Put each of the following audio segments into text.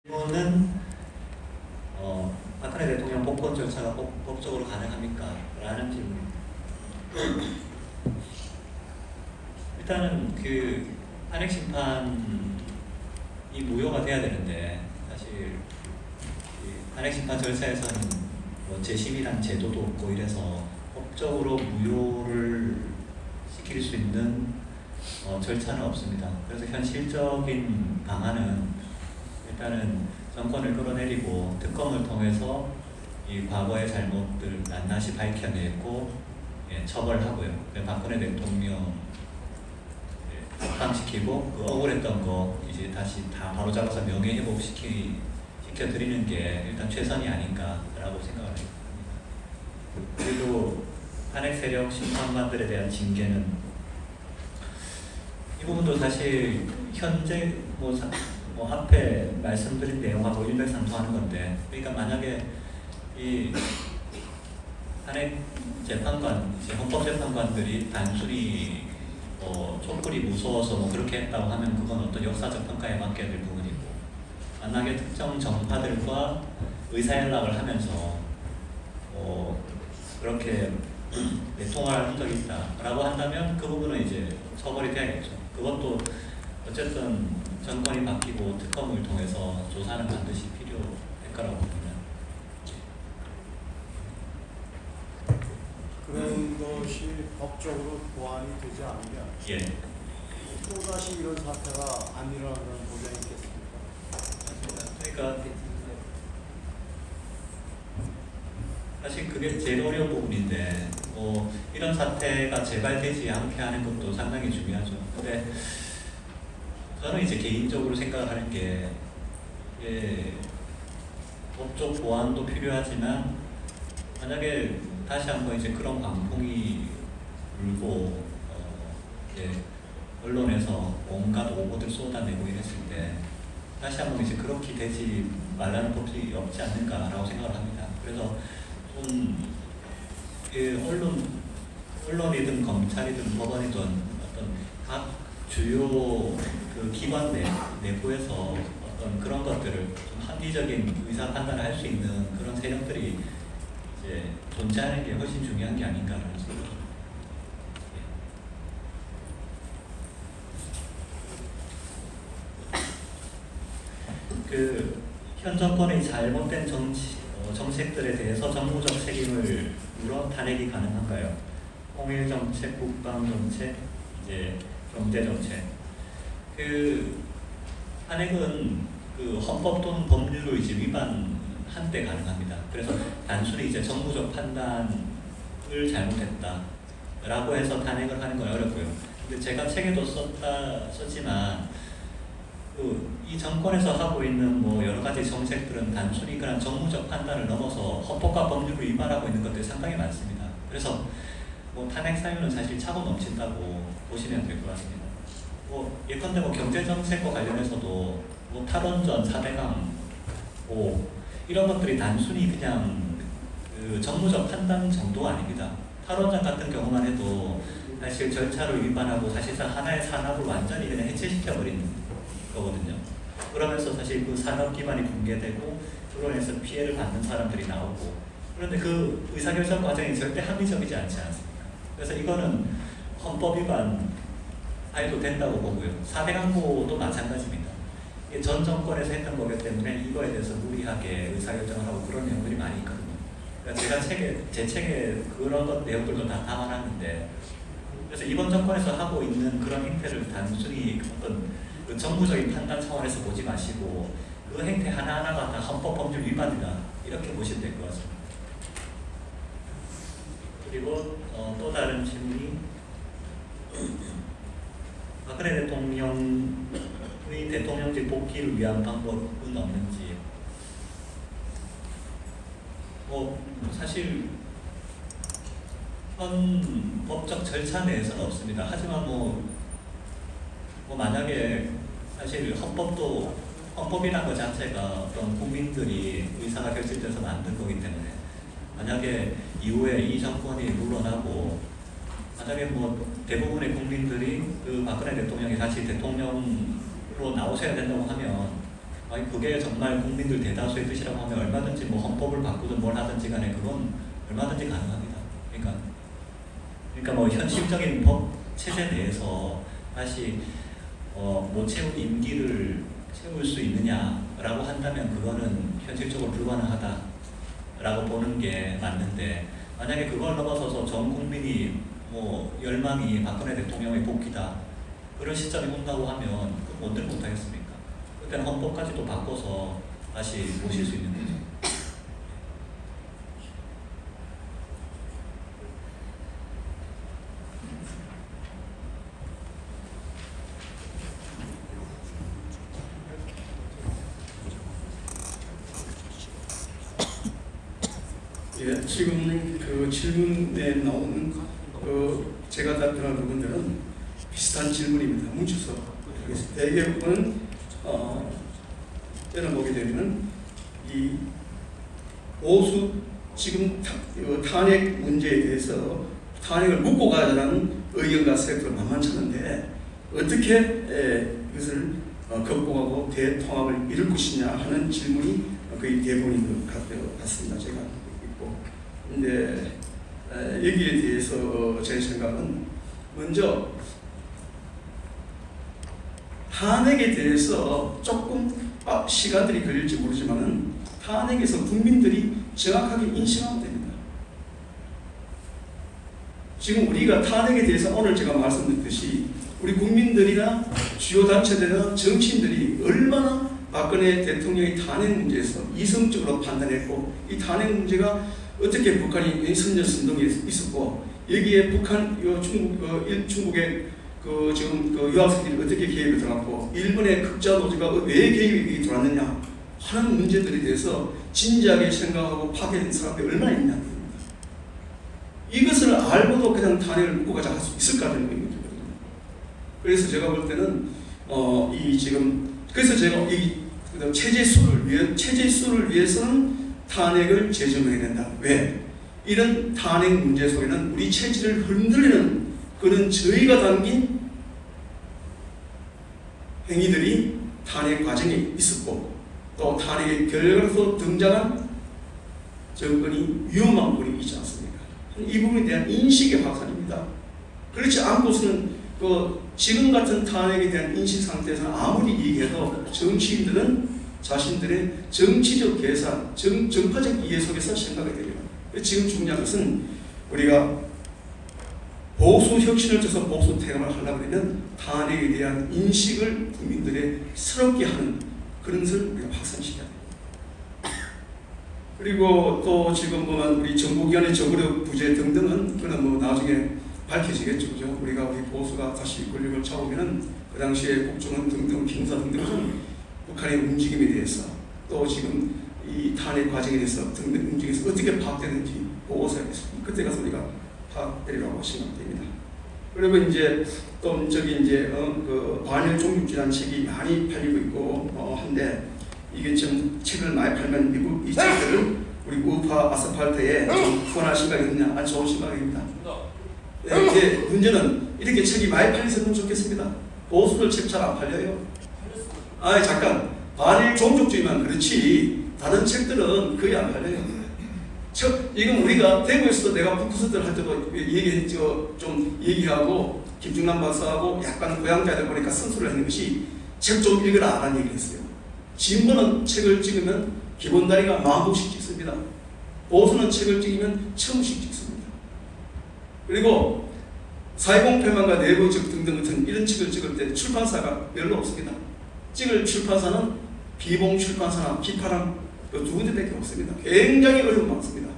질문은 박근혜 대통령 복권 절차가 법적으로 가능합니까? 라는 질문입니다. 일단은 그 탄핵 심판이 무효가 돼야 되는데, 사실 탄핵 심판 절차에서는 뭐 재심이란 제도도 없고 이래서 법적으로 무효를 시킬 수 있는 절차는 없습니다. 그래서 현실적인 방안은 일단은 정권을 끌어내리고 특검을 통해서 이 과거의 잘못들 낱낱이 밝혀내고 처벌하고요. 박근혜 대통령 석방시키고 그 억울했던 거 이제 다시 다 바로잡아서 명예회복 시켜드리는 게 일단 최선이 아닌가라고 생각을 합니다. 그리고 탄핵 세력 심판관들에 대한 징계는 이 부분도 사실 현재 뭐 앞에 말씀드린 내용하고 일맥상통하는 건데, 그러니까 만약에 이 탄핵 재판관, 헌법재판관들이 단순히 촛불이 무서워서 뭐 그렇게 했다고 하면 그건 어떤 역사적 평가에 맡겨야 될 부분이고, 만약에 특정 정파들과 의사연락을 하면서 그렇게 내통을 한 적이 있다라고 한다면 그 부분은 이제 처벌이 돼야겠죠. 그것도 어쨌든 정권이 바뀌고 특검을 통해서 조사는 반드시 필요할 거라고 봅니다. 그런 것이 법적으로 보완이 되지 않으면 또다시 이런 사태가 안 일어나는 보장이 있겠습니까? 그러니까 사실 그게 제일 어려운 부분인데 이런 사태가 재발되지 않게 하는 것도 상당히 중요하죠. 근데 저는 이제 개인적으로 생각하는 게 법적 보완도 필요하지만, 만약에 다시 한번 이제 그런 광풍이 불고 언론에서 온갖 오보들 쏟아내고 이랬을 때 다시 한번 이제 그렇게 되지 말라는 법이 없지 않는가라고 생각을 합니다. 그래서 좀 언론이든 검찰이든 법원이든 어떤 각 주요 그 기관 내부에서 어떤 그런 것들을 좀 합리적인 의사 판단을 할 수 있는 그런 세력들이 이제 존재하는 게 훨씬 중요한 게 아닌가라는 생각입니다. 현 정권의 잘못된 정책들에 대해서 정무적 책임을 물어 탄핵이 가능한가요? 통일 정책, 국방 정책, 이제 경제 정책. 탄핵은 헌법 또는 법률을 이제 위반한 때 가능합니다. 그래서 단순히 이제 정무적 판단을 잘못했다라고 해서 탄핵을 하는 건 어렵고요. 근데 제가 책에도 썼지만 이 정권에서 하고 있는 뭐 여러 가지 정책들은 단순히 그런 정무적 판단을 넘어서 헌법과 법률을 위반하고 있는 것들이 상당히 많습니다. 그래서 탄핵 사유는 사실 차고 넘친다고 보시면 될 것 같습니다. 예컨대 경제 정책과 관련해서도 탈원전, 4대강, 이런 것들이 단순히 그냥 정무적 판단 정도가 아닙니다. 탈원전 같은 경우만 해도 사실 절차를 위반하고 사실상 하나의 산업을 완전히 그냥 해체시켜버린 거거든요. 그러면서 사실 그 산업 기반이 붕괴되고 그로 인해서 피해를 받는 사람들이 나오고, 그런데 그 의사결정 과정이 절대 합리적이지 않지 않습니까? 그래서 이거는 헌법 위반 해도 된다고 보고요. 4대 강보도 마찬가지입니다. 이게 전 정권에서 했던 거기 때문에 이거에 대해서 무리하게 의사결정을 하고 그런 내용들이 많이 있거든요. 그러니까 제 책에 그런 내용들도 다 담아놨는데, 그래서 이번 정권에서 하고 있는 그런 행태를 단순히 어떤 정무적인 판단 차원에서 보지 마시고 그 행태 하나하나가 다 헌법 법률 위반이다, 이렇게 보시면 될 것 같습니다. 그리고 또 다른 질문이 박근혜 대통령의 대통령직 복귀를 위한 방법은 없는지. 사실 현 법적 절차 내에서는 없습니다. 하지만 만약에 사실 헌법이라는 것 자체가 어떤 국민들이 의사가 결집돼서 만든 거기 때문에, 만약에 이후에 이 정권이 물러나고 만약에 대부분의 국민들이 박근혜 대통령이 다시 대통령으로 나오셔야 된다고 하면 아니 그게 정말 국민들 대다수의 뜻이라고 하면 얼마든지 뭐 헌법을 바꾸든 뭘 하든지 간에 그건 얼마든지 가능합니다. 그러니까 뭐 현실적인 법 체제 내에서 다시 못 채운 임기를 채울 수 있느냐라고 한다면 그거는 현실적으로 불가능하다라고 보는 게 맞는데, 만약에 그걸 넘어서서 전 국민이 뭐 열망이 박근혜 대통령의 복귀다 그런 시점이 온다고 하면 그 뭔들 못하겠습니까? 그때는 헌법까지도 바꿔서 다시 모실 수 있는 거죠. 예, 지금 그 질문에 나오는 제가 답변한 부분들은 비슷한 질문입니다. 뭉쳐서 대개는 때는 보게 되면 이 보수 지금 탄핵 문제에 대해서 탄핵을 묻고 가자는 의견과 세력들 만만찮은데 어떻게 이것을 극복하고 대통합을 이룰 것이냐 하는 질문이 거의 대부분인 것 같습니다. 제가 있고, 근데 여기에 대해서 제 생각은 먼저 탄핵에 대해서 조금 시간들이 걸릴지 모르지만은 탄핵에서 국민들이 정확하게 인식하면 됩니다. 지금 우리가 탄핵에 대해서 오늘 제가 말씀드렸듯이 우리 국민들이나 주요 단체들이나 정치인들이 얼마나 박근혜 대통령의 탄핵 문제에서 이성적으로 판단했고, 이 탄핵 문제가 어떻게 북한이 선전선동에 있었고, 여기에 북한 중국의 지금 유학생들이 어떻게 개입이 들어갔고, 일본의 극자 노조가 왜 개입이 들어왔느냐 하는 문제들에 대해서 진지하게 생각하고 파괴된 사람들이 얼마나 있냐. 이것을 알고도 그냥 탄핵을 묻고 가자 할 수 있을까 하는 문제거든요. 그래서 제가 볼 때는 그래서 제가 이 체제수를 위해서는 탄핵을 재정해야 된다. 왜? 이런 탄핵 문제 속에는 우리 체질을 흔들리는 그런 저희가 담긴 행위들이 탄핵 과정에 있었고, 또 탄핵의 결과로서 등장한 정권이 위험한 부분이 있지 않습니까? 이 부분에 대한 인식의 확산입니다. 그렇지 않고서는 지금 같은 탄핵에 대한 인식 상태에서는 아무리 얘기해도 정치인들은 자신들의 정치적 계산, 정파적 이해 속에서 생각이 됩니다. 지금 중요한 것은 우리가 보수 혁신을 쳐서 보수 퇴감을 하려고 하면 탄핵에 대한 인식을 국민들의 새롭게 하는 그런 것을 우리가 확산시켜야 됩니다. 그리고 또 지금 보면 우리 정보기관의 적으로 부재 등등은 그는 뭐 나중에 밝혀지겠죠. 그죠? 우리 보수가 다시 권력을 잡으면은 그 당시에 국정원 등등 경사 등등은 북한의 움직임에 대해서, 또 지금 이 탄핵 과정에 대해서 등등 움직임에서 어떻게 파악되는지 보고서 하겠습니다. 그때 가서 우리가 파악되리라고 생각됩니다. 그리고 이제 또 그 반일 종북지라는 책이 많이 팔리고 있고 한데, 이게 지금 책을 많이 팔면 미국 이 책들을 우리 우파 아스팔트에 좀 후원할 생각이 있느냐? 아주 좋은 생각입니다. 근데 문제는 이렇게 책이 많이 팔렸으면 좋겠습니다. 보수들 책 잘 안 팔려요. 잠깐, 반일 종족주의만 그렇지 다른 책들은 거의 안 팔려요. 이건 우리가 대구에서도 내가 북크스들 할 때도 좀 얘기하고 김중남 박사하고 약간 고향자들 보니까 쓴소리를 하는 것이 책 좀 읽으라 라는 얘기를 했어요. 진보는 책을 찍으면 기본 다리가 10,000부씩 찍습니다. 보수는 책을 찍으면 1,000부씩 찍습니다. 그리고 4.20 폐망과 내부적 등등 같은 이런 책을 찍을 때 출판사가 별로 없습니다. 찍을 출판사는 비봉 출판사나 비파랑 두 군데밖에 없습니다. 굉장히 어려운 많습니다.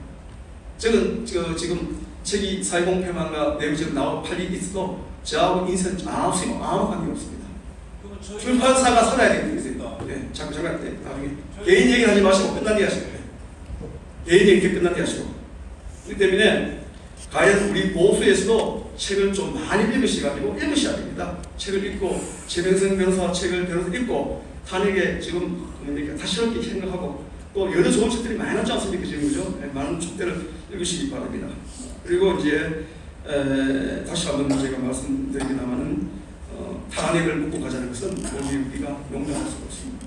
지금 책이 4.20 폐망과 내부적 팔리 있어도 저하고 인생 아무 관계 없습니다. 출판사가 살아야 되겠어요. 네, 잠깐 나중에 개인 얘기를 하지 마시고 끝난 뒤 하시고, 개인 얘기 끝난 뒤 하시고. 그렇기 때문에 과연 우리 보수에서도 책을 좀 많이 읽으셔야 됩니다. 책을 읽고 최병성 변호사 책을 읽고 탄핵에 지금 다시럽게 생각하고, 또 여러 좋은 책들이 많이 나지 않습니까? 지금 그죠? 많은 책들을 읽으시기 바랍니다. 그리고 이제 다시 한번 제가 말씀드리겠습니다만은 탄핵을 묻고 가자는 것은 우리가 용납할 수가 없습니다.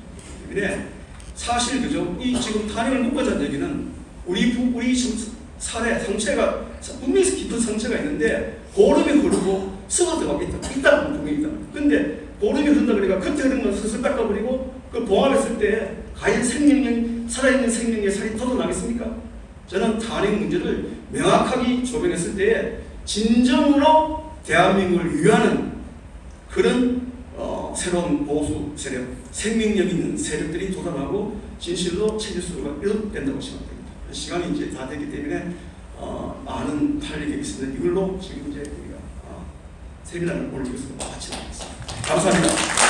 때문에 사실 그죠? 이 지금 탄핵을 묶어자는 얘기는 우리 살에 상처가 분명히 깊은 상처가 있는데 보름이 흐르고 썩어 들어가고 있다는 분명이다. 근데 보름이 흐른다 그러니까 그때 흐른 건 슬슬 닦아버리고 그 봉합했을 때 과연 살아있는 생명의 살이 돋아나겠습니까? 저는 탄핵 문제를 명확하게 조명했을 때에 진정으로 대한민국을 위하는 그런 새로운 보수 세력, 생명력 있는 세력들이 돋아나고 진실로 찾을 수가 된다고 생각합니다. 시간이 이제 다 되기 때문에 많은 할 얘기가 있습니다. 이걸로 지금 이제 우리가 세미나를 올리겠습니다. 마치도록 하겠습니다. 감사합니다.